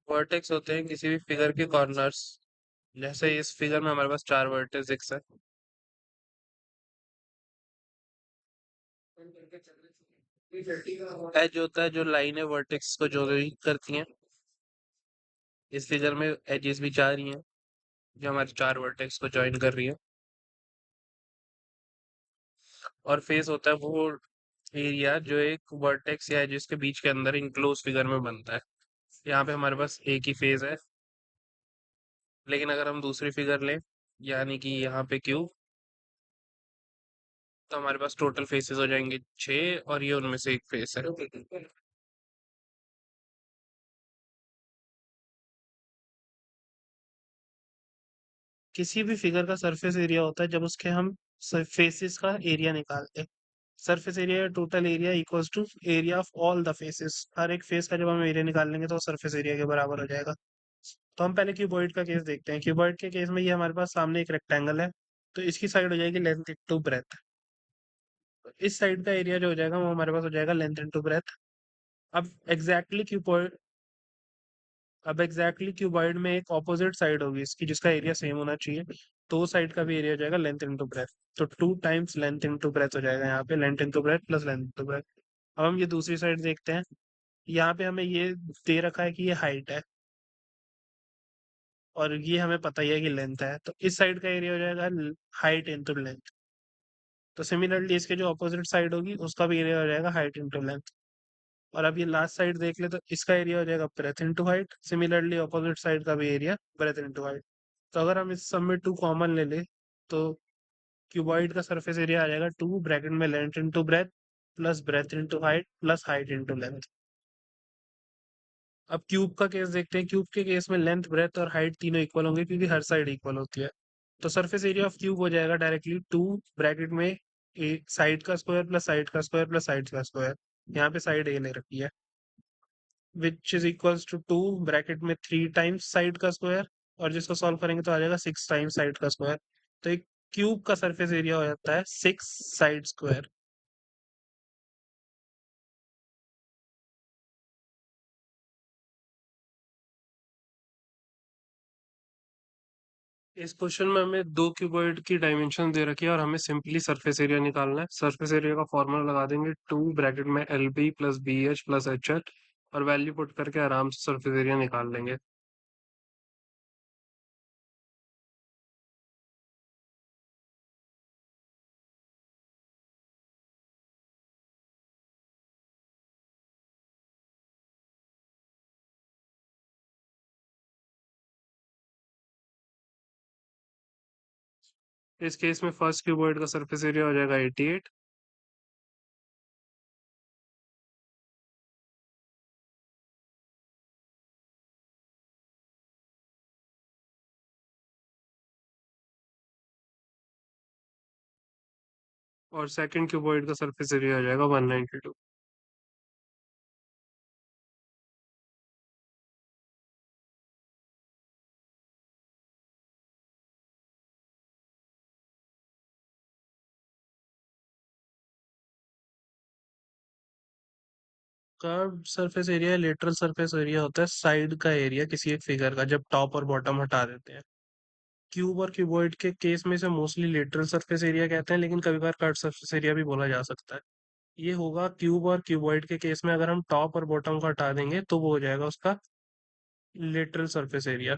Vertex होते हैं किसी भी फिगर के कॉर्नर्स। जैसे इस फिगर में हमारे पास चार वर्टेक्स है। एज होता है जो लाइन है वर्टेक्स को जो करती हैं। इस फिगर में एजेस भी चार ही हैं जो हमारे चार वर्टेक्स को ज्वाइन कर रही है। और फेस होता है वो एरिया जो एक वर्टेक्स या एजेस के बीच के अंदर इनक्लोज फिगर में बनता है। यहाँ पे हमारे पास एक ही फेस है, लेकिन अगर हम दूसरी फिगर लें यानी कि यहाँ पे क्यूब, तो हमारे पास टोटल फेसेस हो जाएंगे छह और ये उनमें से एक फेस है। किसी भी फिगर का सरफेस एरिया होता है जब उसके हम फेसेस का एरिया निकालते हैं। सरफेस एरिया या total area equals to area of all the faces. हर एक फेस का जब हम एरिया निकाल लेंगे तो सरफेस एरिया के बराबर हो जाएगा। तो हम पहले क्यूबॉइड का केस देखते हैं। क्यूबॉइड के केस में ये हमारे पास सामने एक रेक्टेंगल है, तो इसकी साइड हो जाएगी लेंथ इनटू ब्रेथ। तो इस साइड का एरिया जो हो जाएगा वो हमारे पास हो जाएगा लेंथ इनटू ब्रेथ। अब एग्जैक्टली क्यूबॉइड अब एग्जैक्टली क्यूबॉइड में एक ऑपोजिट साइड होगी इसकी जिसका एरिया सेम होना चाहिए। तो साइड का भी एरिया हो जाएगा लेंथ इनटू ब्रेथ। तो two times length into breadth हो जाएगा यहाँ पे, length into breadth plus length into breadth. अब हम ये दूसरी साइड देखते हैं। यहाँ पे हमें ये दे रखा है कि ये हाइट है और ये हमें पता ही है कि लेंथ है, तो इस साइड का एरिया हो जाएगा हाइट इंटू लेंथ। तो सिमिलरली इसके जो अपोजिट साइड होगी उसका भी एरिया हो जाएगा हाइट इंटू लेंथ। और अब ये लास्ट साइड देख ले तो इसका एरिया हो जाएगा breath into height. Similarly opposite side का भी एरिया ब्रेथ इंटू हाइट। तो अगर हम इस सब में टू कॉमन ले ले तो क्यूबॉइड का सरफेस एरिया आ जाएगा टू ब्रैकेट में length into breadth plus breadth into height plus height into length. अब क्यूब का केस देखते हैं। क्यूब के केस में लेंथ ब्रेथ और हाइट तीनों इक्वल होंगे क्योंकि हर साइड इक्वल होती है। तो सरफेस एरिया ऑफ क्यूब हो जाएगा डायरेक्टली टू ब्रैकेट में एक साइड का स्क्वायर प्लस साइड का स्क्वायर प्लस साइड का स्क्वायर। यहाँ पे साइड ए ले रखी है, which is equals to two bracket में थ्री टाइम्स साइड का स्क्वायर, और जिसको सॉल्व करेंगे तो आ जाएगा सिक्स टाइम्स साइड का स्क्वायर। तो एक क्यूब का सरफेस एरिया हो जाता है सिक्स साइड स्क्वायर। इस क्वेश्चन में हमें दो क्यूबॉइड की डायमेंशन दे रखी है और हमें सिंपली सरफेस एरिया निकालना है। सरफेस एरिया का फॉर्मूला लगा देंगे टू ब्रैकेट में l b plus b h plus h h, और वैल्यू पुट करके आराम से सरफेस एरिया निकाल लेंगे। इस केस में फर्स्ट क्यूबॉइड का सरफेस एरिया हो जाएगा 88, और सेकंड क्यूबॉइड का सरफेस एरिया हो जाएगा 192। Curved surface area lateral surface area होता है साइड का एरिया किसी एक फिगर का जब टॉप और बॉटम हटा देते हैं। क्यूब और क्यूबॉइड के केस में इसे मोस्टली लेटरल सरफेस एरिया कहते हैं, लेकिन कभी कभार कर्व्ड सरफेस एरिया भी बोला जा सकता है। ये होगा क्यूब और क्यूबॉइड के केस में अगर हम टॉप और बॉटम को हटा देंगे तो वो हो जाएगा उसका लेटरल सरफेस एरिया।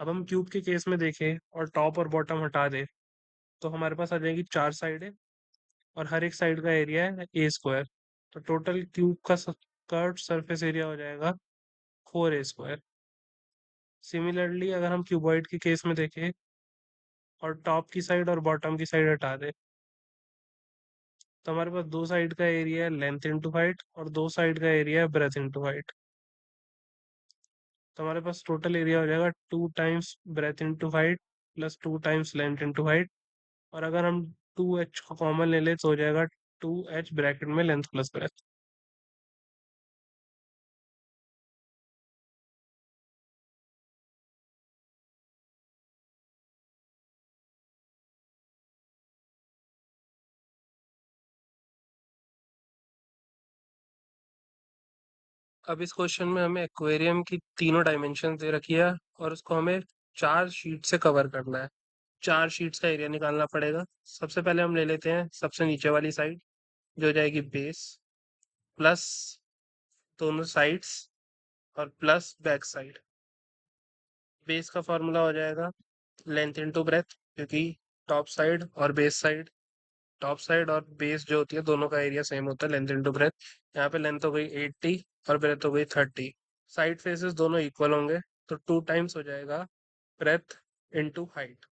अब हम क्यूब के केस में देखें और टॉप और बॉटम हटा दें तो हमारे पास आ जाएगी चार साइडें और हर एक साइड का एरिया है ए स्क्वायर। तो टोटल क्यूब का कर्व्ड सरफेस एरिया हो जाएगा 4a स्क्वायर। सिमिलरली अगर हम क्यूबॉइड के केस में देखें और टॉप की साइड और बॉटम की साइड हटा दें तो हमारे पास दो साइड का एरिया है लेंथ इंटू हाइट और दो साइड का एरिया है ब्रेथ इंटू हाइट। तो हमारे पास टोटल एरिया हो जाएगा two times breath into height plus two times length into height. और अगर हम टू एच को कॉमन ले ले तो हो जाएगा टू एच ब्रैकेट में लेंथ प्लस ब्रेथ। अब इस क्वेश्चन में हमें एक्वेरियम की तीनों डायमेंशन दे रखी है और उसको हमें 4 शीट से कवर करना है। 4 शीट्स का एरिया निकालना पड़ेगा। सबसे पहले हम ले लेते हैं सबसे नीचे वाली साइड, जो हो जाएगी बेस, प्लस दोनों साइड्स, और प्लस बैक साइड। बेस का फॉर्मूला हो जाएगा लेंथ इनटू ब्रेथ, क्योंकि टॉप साइड और बेस जो होती है दोनों का एरिया सेम होता है, लेंथ इनटू ब्रेथ। यहाँ पे लेंथ हो गई 80 और ब्रेथ हो गई 30। साइड फेसेस दोनों इक्वल होंगे, तो 2 टाइम्स हो जाएगा breath into height,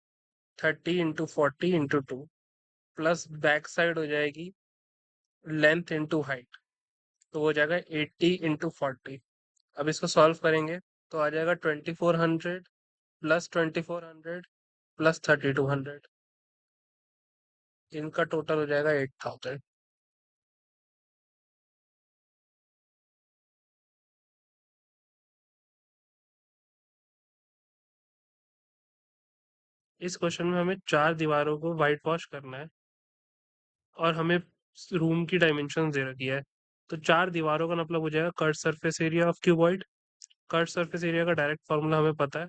30 into 40 into 2, plus back side हो जाएगी लेंथ इंटू हाइट, तो हो जाएगा 80 इंटू 40। अब इसको सॉल्व करेंगे तो आ जाएगा 2400 प्लस 2400 प्लस 3200। इनका टोटल हो जाएगा 8000। इस क्वेश्चन में हमें 4 दीवारों को वाइट वॉश करना है और हमें रूम की डायमेंशन दे रखी है। तो 4 दीवारों का मतलब हो जाएगा curve surface area of cuboid. Curve surface area का डायरेक्ट फॉर्मूला हमें पता है।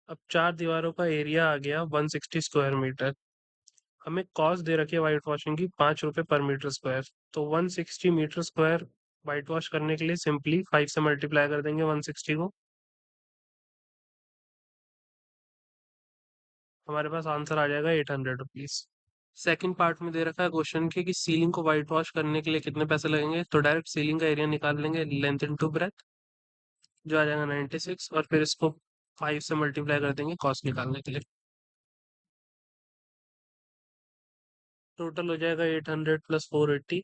अब 4 दीवारों का एरिया आ गया 160 स्क्वायर मीटर। हमें कॉस्ट दे रखी है वाइट वॉशिंग की 5 रुपए पर मीटर स्क्वायर। तो 160 मीटर स्क्वायर वाइट वॉश करने के लिए सिंपली 5 से मल्टीप्लाई कर देंगे 160 को। हमारे पास आंसर आ जाएगा 800 रुपीज। सेकंड पार्ट में दे रखा है क्वेश्चन के कि सीलिंग को वाइट वॉश करने के लिए कितने पैसे लगेंगे। तो डायरेक्ट सीलिंग का एरिया निकाल लेंगे लेंथ इनटू ब्रेथ, जो आ जाएगा 96, और फिर इसको 5 से मल्टीप्लाई कर देंगे कॉस्ट निकालने के लिए। टोटल हो जाएगा 800 प्लस 480।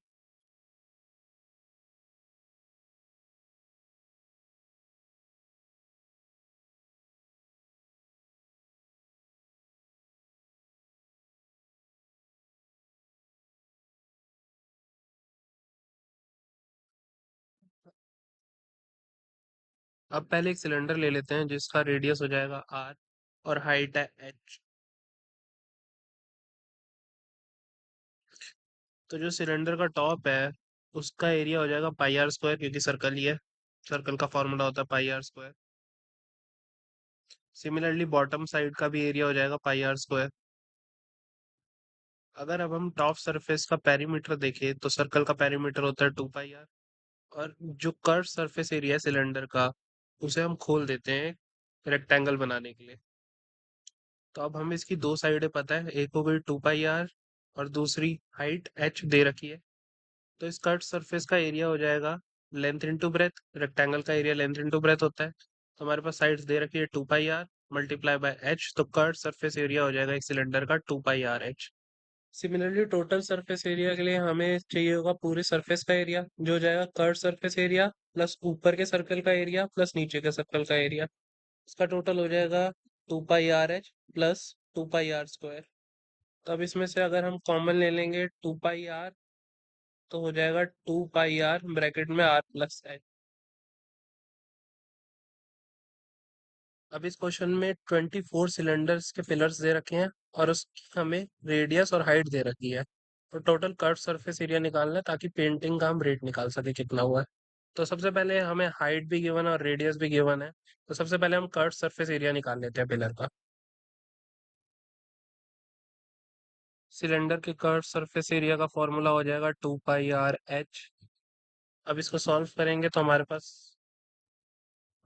अब पहले एक सिलेंडर ले लेते हैं जिसका रेडियस हो जाएगा R और हाइट है H। तो जो सिलेंडर का टॉप है उसका एरिया हो जाएगा πr², क्योंकि सर्कल ही है। सर्कल का फॉर्मूला होता है πr²। सिमिलरली बॉटम साइड का भी एरिया हो जाएगा πr²। अगर अब हम टॉप सरफेस का पेरीमीटर देखें तो सर्कल का पेरीमीटर होता है 2πr, और जो कर्व सरफेस एरिया है सिलेंडर का उसे हम खोल देते हैं रेक्टेंगल बनाने के लिए। तो अब हमें इसकी दो साइडें पता है, एक हो गई 2πr और दूसरी हाइट h दे रखी है। तो इस कर्व सरफेस का एरिया हो जाएगा लेंथ इंटू ब्रेथ। रेक्टेंगल का एरिया लेंथ इंटू ब्रेथ होता है, तो हमारे पास साइड्स दे रखी है 2πr मल्टीप्लाई बाय h, तो कर्व सरफेस एरिया हो जाएगा एक सिलेंडर का 2πr h। Similarly total surface area के लिए हमें चाहिए होगा पूरे सरफेस का एरिया, जो हो जाएगा कर्व सरफेस एरिया प्लस ऊपर के सर्कल का एरिया प्लस नीचे के सर्कल का एरिया। इसका टोटल हो जाएगा 2πr h प्लस 2πr²। तो अब इसमें से अगर हम कॉमन ले लेंगे 2πr, तो हो जाएगा 2πr ब्रैकेट में r प्लस h। अब इस क्वेश्चन में 24 सिलेंडर्स के पिलर्स दे रखे हैं और उसकी हमें रेडियस और हाइट दे रखी है। तो टोटल कर्व सरफेस एरिया निकालना है ताकि पेंटिंग का हम रेट निकाल सके कितना हुआ है। तो सबसे पहले हमें हाइट भी गिवन है और रेडियस भी गिवन है। तो सबसे पहले हम कर्व सरफेस एरिया निकाल लेते हैं पिलर का। सिलेंडर के कर्व सरफेस एरिया का फॉर्मूला हो जाएगा 2πr h। अब इसको सॉल्व करेंगे तो हमारे पास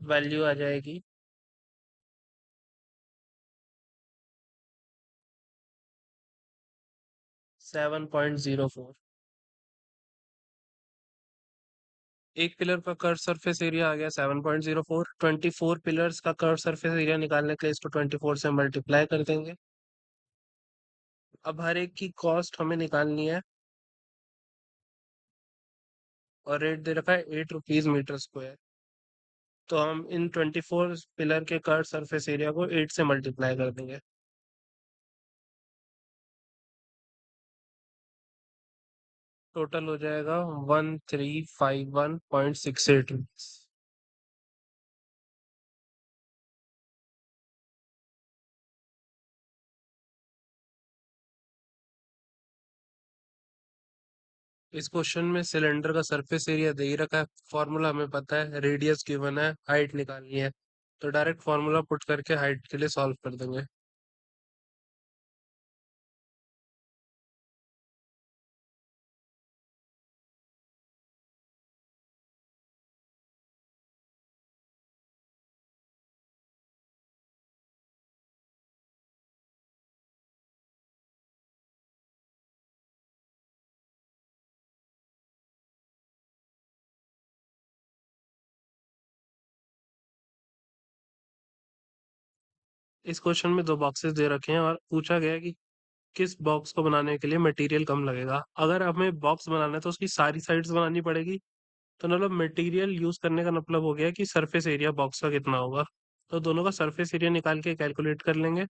वैल्यू आ जाएगी 7.04। एक पिलर का कर्व सरफेस एरिया आ गया 7.04। 24 पिलर्स का कर्व सरफेस एरिया निकालने के लिए इसको 24 से मल्टीप्लाई कर देंगे। अब हर एक की कॉस्ट हमें निकालनी है और रेट दे रखा है 8 रुपीज मीटर स्क्वायर। तो हम इन 24 पिलर के कर्व सरफेस एरिया को 8 से मल्टीप्लाई कर देंगे। टोटल हो जाएगा 1351.68 रुपीज। इस क्वेश्चन में सिलेंडर का सरफेस एरिया दे ही रखा है, फॉर्मूला हमें पता है, रेडियस गिवन है, हाइट निकालनी है, तो डायरेक्ट फॉर्मूला पुट करके हाइट के लिए सॉल्व कर देंगे। इस क्वेश्चन में दो बॉक्सेस दे रखे हैं और पूछा गया है कि किस बॉक्स को बनाने के लिए मटेरियल कम लगेगा। अगर हमें बॉक्स बनाना है तो उसकी सारी साइड्स बनानी पड़ेगी, तो मतलब मटेरियल यूज करने का मतलब हो गया कि सरफेस एरिया बॉक्स का कितना होगा। तो दोनों का सरफेस एरिया निकाल के कैलकुलेट कर लेंगे।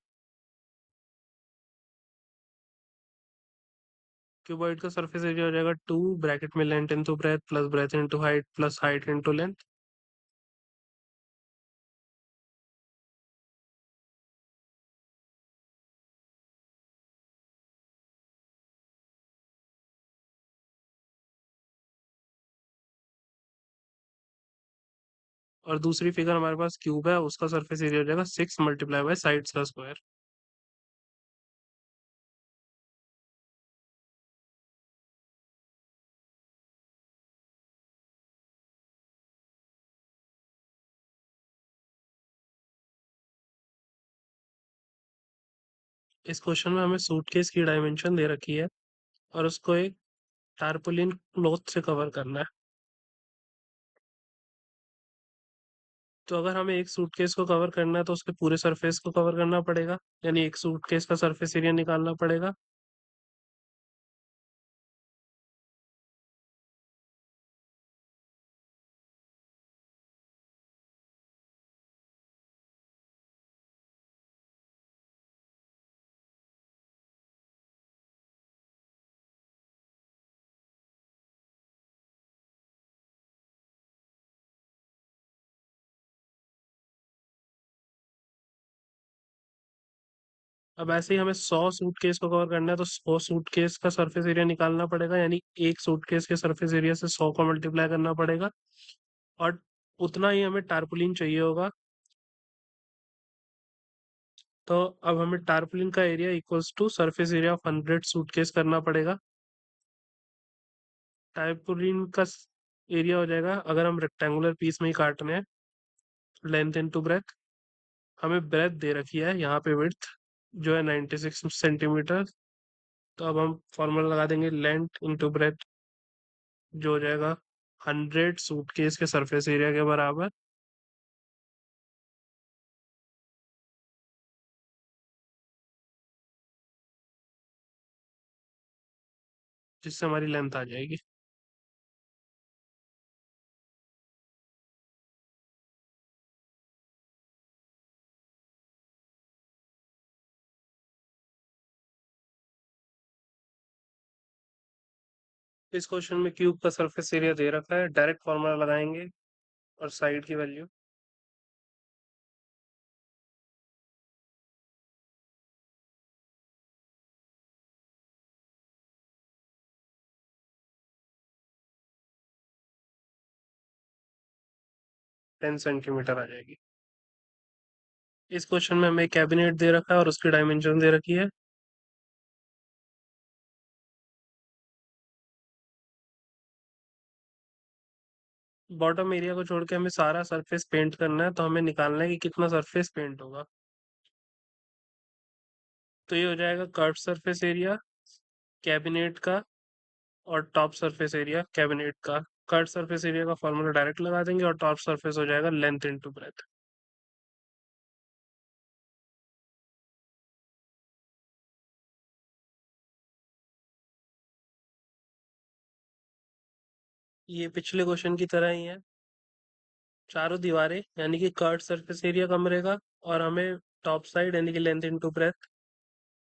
क्यूबॉइड का सरफेस एरिया हो जाएगा 2 ब्रैकेट में length into breadth plus breadth into height plus height into length. और दूसरी फिगर हमारे पास क्यूब है, उसका सरफेस एरिया हो जाएगा 6 मल्टीप्लाई बाय साइड्स का स्क्वायर। इस क्वेश्चन में हमें सूटकेस की डायमेंशन दे रखी है और उसको एक टारपोलिन क्लॉथ से कवर करना है। तो अगर हमें एक सूटकेस को कवर करना है तो उसके पूरे सरफेस को कवर करना पड़ेगा, यानी एक सूटकेस का सरफेस एरिया निकालना पड़ेगा। अब ऐसे ही हमें 100 सूटकेस को कवर करना है तो 100 सूटकेस का सरफेस एरिया निकालना पड़ेगा, यानी एक सूटकेस के सरफेस एरिया से 100 को मल्टीप्लाई करना पड़ेगा। और उतना ही हमें टारपोलिन चाहिए होगा। तो अब हमें टारपोलिन का area equals to surface area of 100 suitcase करना पड़ेगा। टारपोलिन का एरिया हो जाएगा, अगर हम रेक्टेंगुलर पीस में ही काटने हैं, लेंथ इनटू ब्रेथ। हमें ब्रेथ दे रखी है यहाँ पे, विड्थ जो है 96 सेंटीमीटर। तो अब हम फॉर्मूला लगा देंगे लेंथ इंटू ब्रेथ, जो हो जाएगा 100 सूटकेस के सरफेस एरिया के बराबर, जिससे हमारी लेंथ आ जाएगी। इस क्वेश्चन में क्यूब का सरफेस एरिया दे रखा है, डायरेक्ट फॉर्मूला लगाएंगे और साइड की वैल्यू 10 सेंटीमीटर आ जाएगी। इस क्वेश्चन में हमें कैबिनेट दे रखा है और उसकी डायमेंशन दे रखी है। बॉटम एरिया को छोड़ के हमें सारा सरफेस पेंट करना है, तो हमें निकालना है कि कितना सरफेस पेंट होगा। तो ये हो जाएगा कर्व सरफेस एरिया कैबिनेट का और टॉप सरफेस एरिया कैबिनेट का। कर्व सरफेस एरिया का फॉर्मूला डायरेक्ट लगा देंगे और टॉप सरफेस हो जाएगा लेंथ इनटू ब्रेथ। ये पिछले क्वेश्चन की तरह ही है, चारों दीवारें यानी कि कर्व सरफेस एरिया कमरे का, और हमें टॉप साइड यानी कि लेंथ इनटू ब्रेथ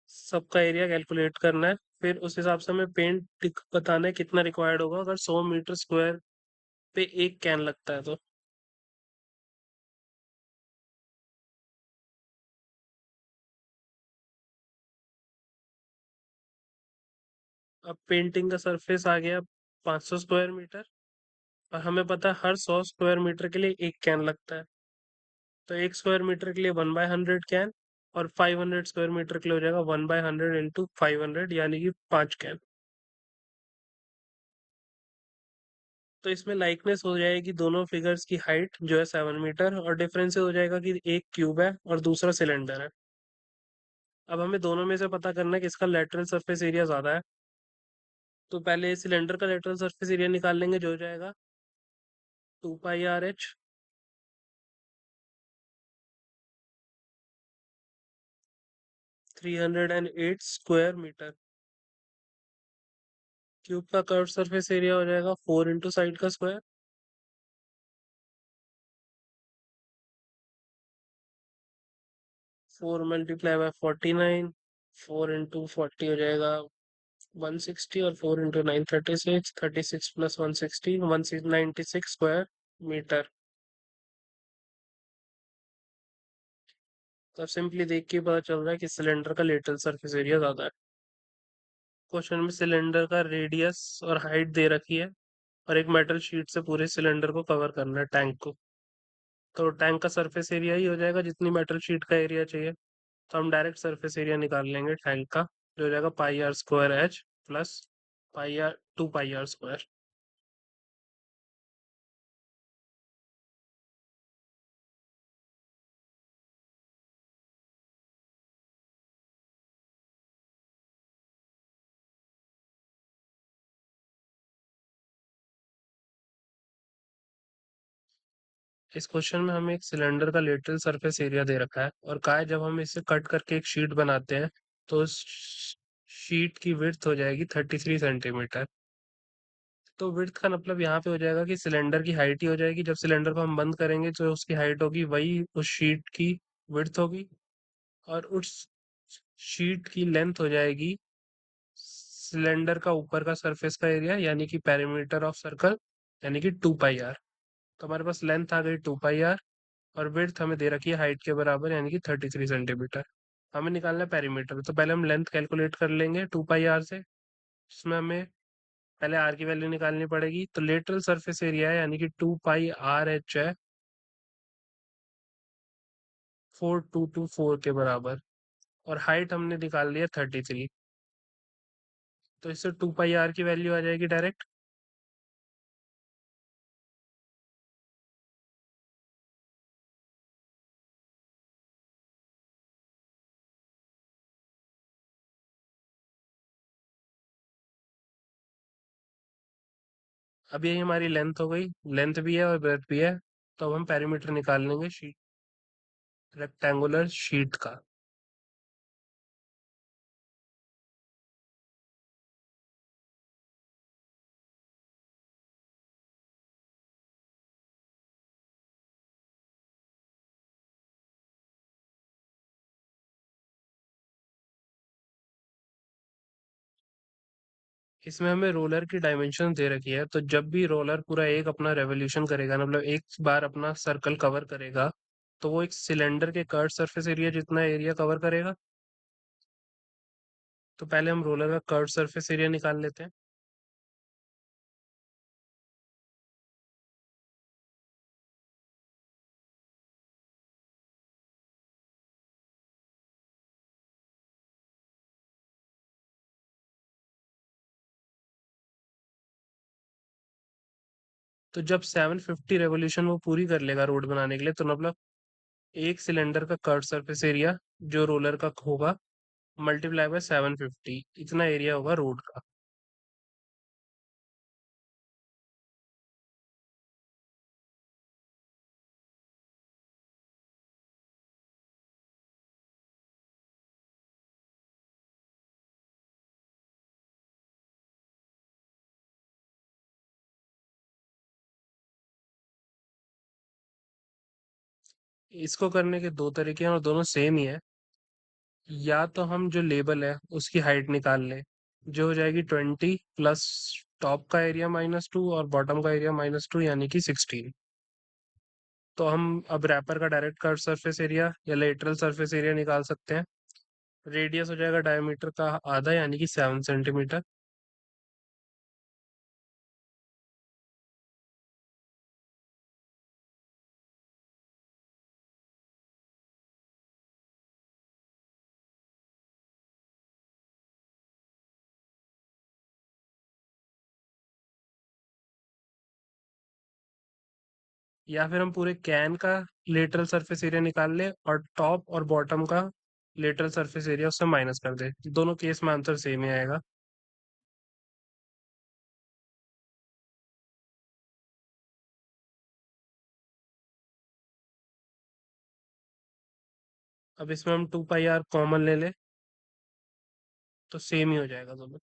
सबका एरिया कैलकुलेट करना है। फिर उस हिसाब से हमें पेंट बताना है कितना रिक्वायर्ड होगा अगर 100 मीटर स्क्वायर पे एक कैन लगता है तो। अब पेंटिंग का सरफेस आ गया 500 स्क्वायर मीटर, और हमें पता है हर 100 स्क्वायर मीटर के लिए एक कैन लगता है। तो 1 स्क्वायर मीटर के लिए 1/100 कैन, और 500 स्क्वायर मीटर के लिए हो जाएगा 1/100 इंटू 500, यानी कि 5 कैन। तो इसमें लाइकनेस हो जाएगी दोनों फिगर्स की, हाइट जो है 7 मीटर, और डिफरेंस हो जाएगा कि एक क्यूब है और दूसरा सिलेंडर है। अब हमें दोनों में से पता करना है कि इसका लेटरल सरफेस एरिया ज्यादा है। तो पहले सिलेंडर का लेटरल सरफेस एरिया निकाल लेंगे, जो हो जाएगा 2πRH, 308 स्क्वायर मीटर। क्यूब का कर्व सरफेस एरिया हो जाएगा 4 इंटू साइड का स्क्वायर, 4 × 49, 4 इंटू 40 हो जाएगा 160, और 4 इंटू 9 36, 36 + 160, 196 स्क्वायर मीटर। तो अब सिंपली देख के पता चल रहा है कि सिलेंडर का लेटरल सरफेस एरिया ज्यादा है। क्वेश्चन में सिलेंडर का रेडियस और हाइट दे रखी है, और एक मेटल शीट से पूरे सिलेंडर को कवर करना है, टैंक को। तो टैंक का सरफेस एरिया ही हो जाएगा जितनी मेटल शीट का एरिया चाहिए। तो हम डायरेक्ट सरफेस एरिया निकाल लेंगे टैंक का, जो हो जाएगा πr² H plus pi are 2πr²। इस क्वेश्चन में हमें एक सिलेंडर का लेटरल सरफेस एरिया दे रखा है, और कहा है जब हम इसे कट करके एक शीट बनाते हैं तो उस शीट की विड्थ हो जाएगी 33 सेंटीमीटर। तो विड्थ का मतलब यहाँ पे हो जाएगा कि सिलेंडर की हाइट ही हो जाएगी, जब सिलेंडर को हम बंद करेंगे तो उसकी हाइट होगी वही उस शीट की विड्थ होगी, और उस शीट की लेंथ हो जाएगी सिलेंडर का ऊपर का सरफेस का एरिया, यानी कि पेरीमीटर ऑफ सर्कल, यानी कि 2πr। तो हमारे पास लेंथ आ गई 2πr, और विड्थ हमें दे रखी है हाइट के बराबर, यानी कि 33 सेंटीमीटर। हमें निकालना है पेरीमीटर, तो पहले हम लेंथ कैलकुलेट कर लेंगे 2πr से। इसमें हमें पहले आर की वैल्यू निकालनी पड़ेगी, तो लेटरल सरफेस एरिया है यानी कि 2πRH है 4224 के बराबर, और हाइट हमने निकाल लिया 33। तो इससे 2πr की वैल्यू आ जाएगी डायरेक्ट। अब यही हमारी लेंथ हो गई, लेंथ भी है और ब्रेथ भी है। तो अब हम पेरीमीटर निकाल लेंगे शीट, रेक्टेंगुलर शीट का। इसमें हमें रोलर की डायमेंशन दे रखी है, तो जब भी रोलर पूरा एक अपना रेवोल्यूशन करेगा, मतलब एक बार अपना सर्कल कवर करेगा, तो वो एक सिलेंडर के कर्व सरफेस एरिया जितना एरिया कवर करेगा। तो पहले हम रोलर का कर्व सरफेस एरिया निकाल लेते हैं। तो जब 750 रेवोल्यूशन वो पूरी कर लेगा रोड बनाने के लिए, तो मतलब एक सिलेंडर का कर्व सरफेस एरिया जो रोलर का होगा, मल्टीप्लाई बाय 750, इतना एरिया होगा रोड का। इसको करने के दो तरीके हैं और दोनों सेम ही है। या तो हम जो लेबल है उसकी हाइट निकाल लें, जो हो जाएगी 20 प्लस टॉप का एरिया -2 और बॉटम का एरिया -2, यानी कि 16। तो हम अब रैपर का डायरेक्ट कर्व सरफेस एरिया या लेटरल सरफेस एरिया निकाल सकते हैं। रेडियस हो जाएगा डायमीटर का आधा, यानी कि 7 सेंटीमीटर। या फिर हम पूरे कैन का लेटरल सरफेस एरिया निकाल लें और टॉप और बॉटम का लेटरल सरफेस एरिया उससे माइनस कर दे, दोनों केस में आंसर सेम ही आएगा। अब इसमें हम 2 पाई आर कॉमन ले ले तो सेम ही हो जाएगा दोनों।